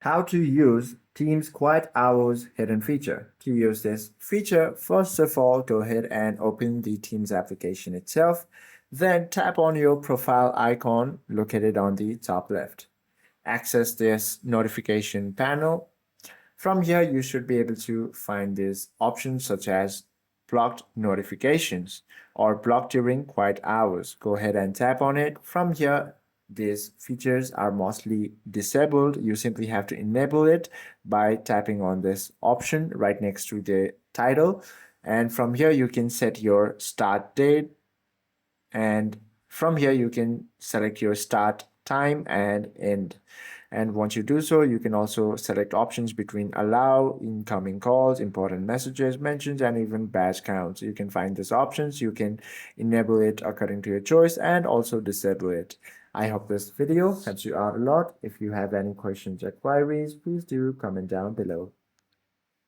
How to use Teams Quiet Hours hidden feature. To use this feature, first of all, go ahead and open the Teams application itself. Then tap on your profile icon located on the top left. Access this notification panel. From here, you should be able to find these options such as blocked notifications or blocked during quiet hours. Go ahead and tap on it. From here, these features are mostly disabled. You simply have to enable it by tapping on this option right next to the title. And from here, you can set your start date. And from here, you can select your start time and end. And once you do so, you can also select options between allow, incoming calls, important messages, mentions, and even batch counts. You can find these options. You can enable it according to your choice and also disable it. I hope this video helps you out a lot. If you have any questions or queries, please do comment down below.